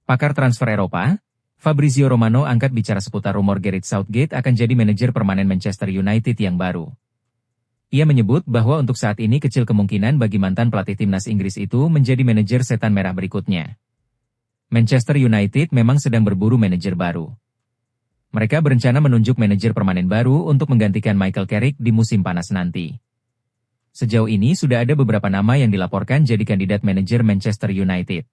Pakar transfer Eropa, Fabrizio Romano angkat bicara seputar rumor Gareth Southgate akan jadi manajer permanen Manchester United yang baru. Ia menyebut bahwa untuk saat ini kecil kemungkinan bagi mantan pelatih timnas Inggris itu menjadi manajer setan merah berikutnya. Manchester United memang sedang berburu manajer baru. Mereka berencana menunjuk manajer permanen baru untuk menggantikan Michael Carrick di musim panas nanti. Sejauh ini sudah ada beberapa nama yang dilaporkan jadi kandidat manajer Manchester United.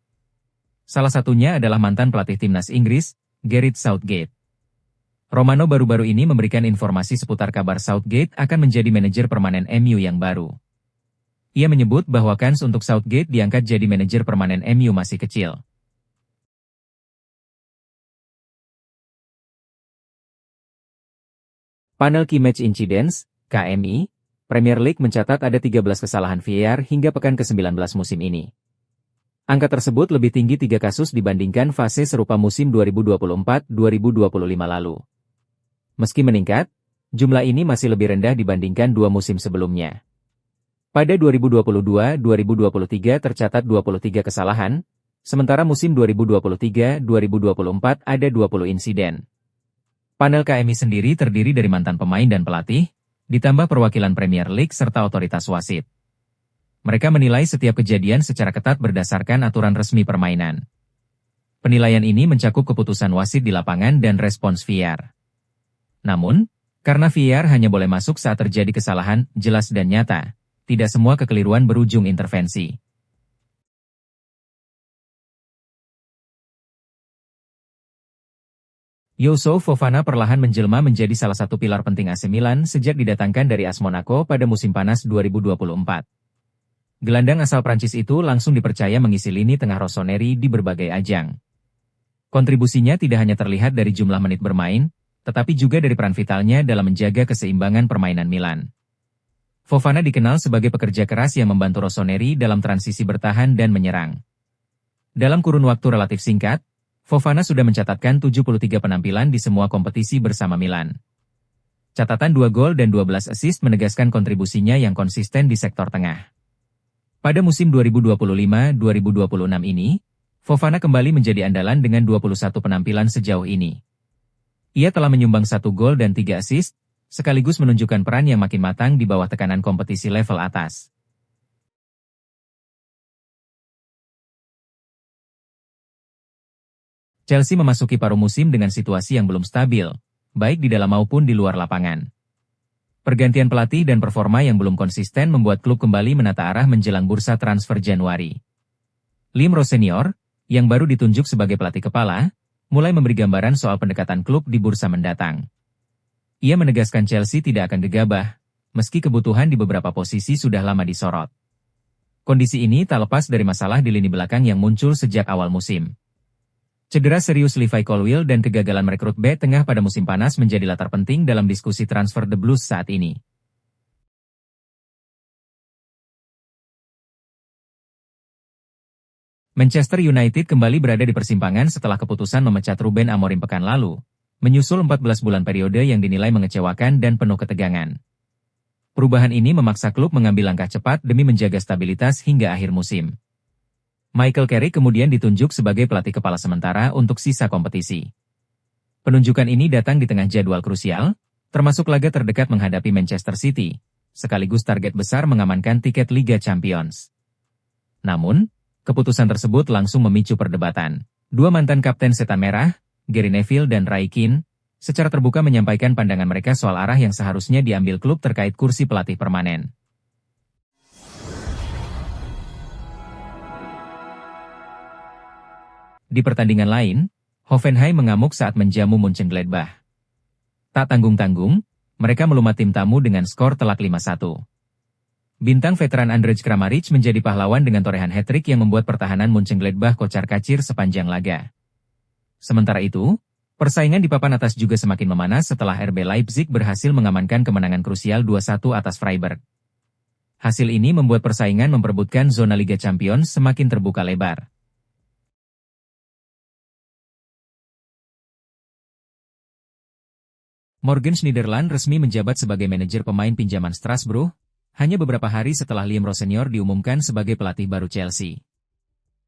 Salah satunya adalah mantan pelatih timnas Inggris, Gareth Southgate. Romano baru-baru ini memberikan informasi seputar kabar Southgate akan menjadi manajer permanen MU yang baru. Ia menyebut bahwa kans untuk Southgate diangkat jadi manajer permanen MU masih kecil. Panel Key Match Incidents, KMI, Premier League mencatat ada 13 kesalahan VAR hingga pekan ke-19 musim ini. Angka tersebut lebih tinggi 3 kasus dibandingkan fase serupa musim 2024-2025 lalu. Meski meningkat, jumlah ini masih lebih rendah dibandingkan 2 musim sebelumnya. Pada 2022-2023 tercatat 23 kesalahan, sementara musim 2023-2024 ada 20 insiden. Panel KMI sendiri terdiri dari mantan pemain dan pelatih, ditambah perwakilan Premier League serta otoritas wasit. Mereka menilai setiap kejadian secara ketat berdasarkan aturan resmi permainan. Penilaian ini mencakup keputusan wasit di lapangan dan respons VAR. Namun, karena VAR hanya boleh masuk saat terjadi kesalahan jelas dan nyata, tidak semua kekeliruan berujung intervensi. Youssouf Fofana perlahan menjelma menjadi salah satu pilar penting AC Milan sejak didatangkan dari AS Monaco pada musim panas 2024. Gelandang asal Prancis itu langsung dipercaya mengisi lini tengah Rossoneri di berbagai ajang. Kontribusinya tidak hanya terlihat dari jumlah menit bermain, tetapi juga dari peran vitalnya dalam menjaga keseimbangan permainan Milan. Fofana dikenal sebagai pekerja keras yang membantu Rossoneri dalam transisi bertahan dan menyerang. Dalam kurun waktu relatif singkat, Fofana sudah mencatatkan 73 penampilan di semua kompetisi bersama Milan. Catatan 2 gol dan 12 assist menegaskan kontribusinya yang konsisten di sektor tengah. Pada musim 2025-2026 ini, Fofana kembali menjadi andalan dengan 21 penampilan sejauh ini. Ia telah menyumbang 1 gol dan 3 assist, sekaligus menunjukkan peran yang makin matang di bawah tekanan kompetisi level atas. Chelsea memasuki paruh musim dengan situasi yang belum stabil, baik di dalam maupun di luar lapangan. Pergantian pelatih dan performa yang belum konsisten membuat klub kembali menata arah menjelang bursa transfer Januari. Liam Rose Senior, yang baru ditunjuk sebagai pelatih kepala, mulai memberi gambaran soal pendekatan klub di bursa mendatang. Ia menegaskan Chelsea tidak akan gegabah, meski kebutuhan di beberapa posisi sudah lama disorot. Kondisi ini tak lepas dari masalah di lini belakang yang muncul sejak awal musim. Cedera serius Levi Colwill dan kegagalan merekrut bek tengah pada musim panas menjadi latar penting dalam diskusi transfer The Blues saat ini. Manchester United kembali berada di persimpangan setelah keputusan memecat Ruben Amorim pekan lalu, menyusul 14 bulan periode yang dinilai mengecewakan dan penuh ketegangan. Perubahan ini memaksa klub mengambil langkah cepat demi menjaga stabilitas hingga akhir musim. Michael Carrick kemudian ditunjuk sebagai pelatih kepala sementara untuk sisa kompetisi. Penunjukan ini datang di tengah jadwal krusial, termasuk laga terdekat menghadapi Manchester City, sekaligus target besar mengamankan tiket Liga Champions. Namun, keputusan tersebut langsung memicu perdebatan. Dua mantan kapten setan merah, Gary Neville dan Roy Keane, secara terbuka menyampaikan pandangan mereka soal arah yang seharusnya diambil klub terkait kursi pelatih permanen. Di pertandingan lain, Hoffenheim mengamuk saat menjamu Mönchengladbach. Tak tanggung-tanggung, mereka melumat tim tamu dengan skor telak 5-1. Bintang veteran Andrej Kramaric menjadi pahlawan dengan torehan hat-trick yang membuat pertahanan Mönchengladbach kocar-kacir sepanjang laga. Sementara itu, persaingan di papan atas juga semakin memanas setelah RB Leipzig berhasil mengamankan kemenangan krusial 2-1 atas Freiburg. Hasil ini membuat persaingan memperebutkan zona Liga Champions semakin terbuka lebar. Morgan Schneiderlin resmi menjabat sebagai manajer pemain pinjaman Strasbourg, hanya beberapa hari setelah Liam Rose Senior diumumkan sebagai pelatih baru Chelsea.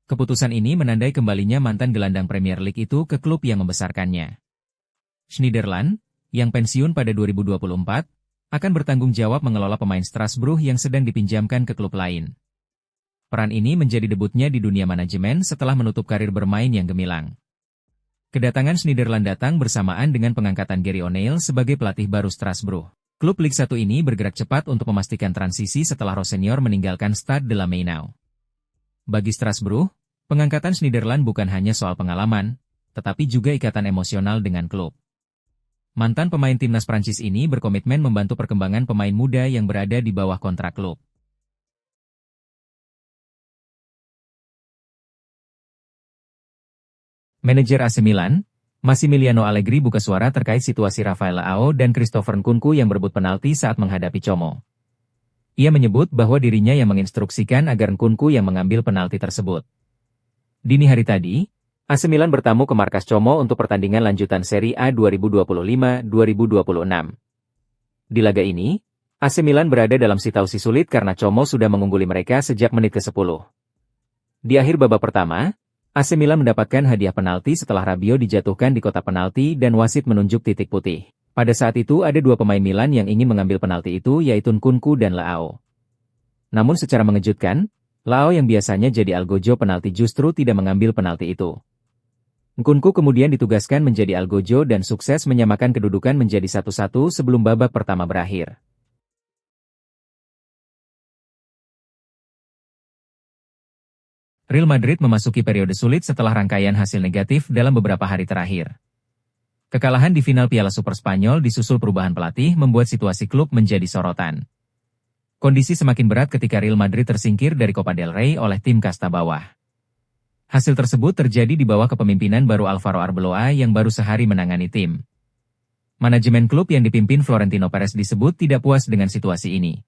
Keputusan ini menandai kembalinya mantan gelandang Premier League itu ke klub yang membesarkannya. Schneiderlin, yang pensiun pada 2024, akan bertanggung jawab mengelola pemain Strasbourg yang sedang dipinjamkan ke klub lain. Peran ini menjadi debutnya di dunia manajemen setelah menutup karir bermain yang gemilang. Kedatangan Schneiderlin datang bersamaan dengan pengangkatan Gary O'Neill sebagai pelatih baru Strasbourg. Klub Liga 1 ini bergerak cepat untuk memastikan transisi setelah Rossenior meninggalkan Stade de la Mainau. Bagi Strasbourg, pengangkatan Schneiderlin bukan hanya soal pengalaman, tetapi juga ikatan emosional dengan klub. Mantan pemain timnas Prancis ini berkomitmen membantu perkembangan pemain muda yang berada di bawah kontrak klub. Manajer AC Milan, Massimiliano Allegri buka suara terkait situasi Rafael Leao dan Christopher Nkunku yang berebut penalti saat menghadapi Como. Ia menyebut bahwa dirinya yang menginstruksikan agar Nkunku yang mengambil penalti tersebut. Dini hari tadi, AC Milan bertamu ke markas Como untuk pertandingan lanjutan Serie A 2025-2026. Di laga ini, AC Milan berada dalam situasi sulit karena Como sudah mengungguli mereka sejak menit ke-10. Di akhir babak pertama, AC Milan mendapatkan hadiah penalti setelah Rabiot dijatuhkan di kotak penalti dan wasit menunjuk titik putih. Pada saat itu ada dua pemain Milan yang ingin mengambil penalti itu yaitu Nkunku dan Leao. Namun secara mengejutkan, Leao yang biasanya jadi algojo penalti justru tidak mengambil penalti itu. Nkunku kemudian ditugaskan menjadi algojo dan sukses menyamakan kedudukan menjadi 1-1 sebelum babak pertama berakhir. Real Madrid memasuki periode sulit setelah rangkaian hasil negatif dalam beberapa hari terakhir. Kekalahan di final Piala Super Spanyol disusul perubahan pelatih membuat situasi klub menjadi sorotan. Kondisi semakin berat ketika Real Madrid tersingkir dari Copa del Rey oleh tim kasta bawah. Hasil tersebut terjadi di bawah kepemimpinan baru Alvaro Arbeloa yang baru sehari menangani tim. Manajemen klub yang dipimpin Florentino Perez disebut tidak puas dengan situasi ini.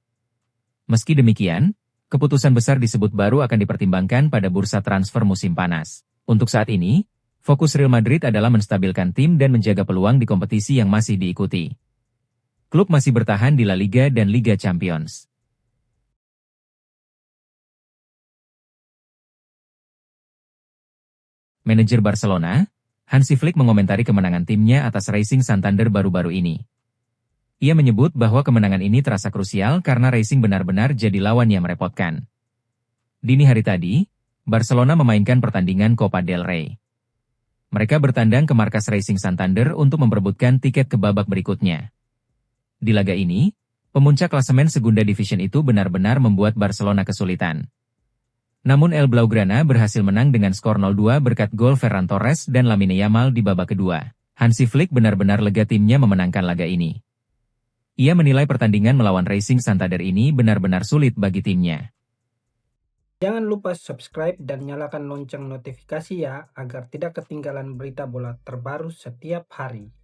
Meski demikian, keputusan besar disebut baru akan dipertimbangkan pada bursa transfer musim panas. Untuk saat ini, fokus Real Madrid adalah menstabilkan tim dan menjaga peluang di kompetisi yang masih diikuti. Klub masih bertahan di La Liga dan Liga Champions. Manajer Barcelona, Hansi Flick mengomentari kemenangan timnya atas Racing Santander baru-baru ini. Ia menyebut bahwa kemenangan ini terasa krusial karena Racing benar-benar jadi lawan yang merepotkan. Dini hari tadi, Barcelona memainkan pertandingan Copa del Rey. Mereka bertandang ke markas Racing Santander untuk memperebutkan tiket ke babak berikutnya. Di laga ini, pemuncak klasemen Segunda Division itu benar-benar membuat Barcelona kesulitan. Namun El Blaugrana berhasil menang dengan skor 0-2 berkat gol Ferran Torres dan Lamine Yamal di babak kedua. Hansi Flick benar-benar lega timnya memenangkan laga ini. Ia menilai pertandingan melawan Racing Santander ini benar-benar sulit bagi timnya. Jangan lupa subscribe dan nyalakan lonceng notifikasi ya, agar tidak ketinggalan berita bola terbaru setiap hari.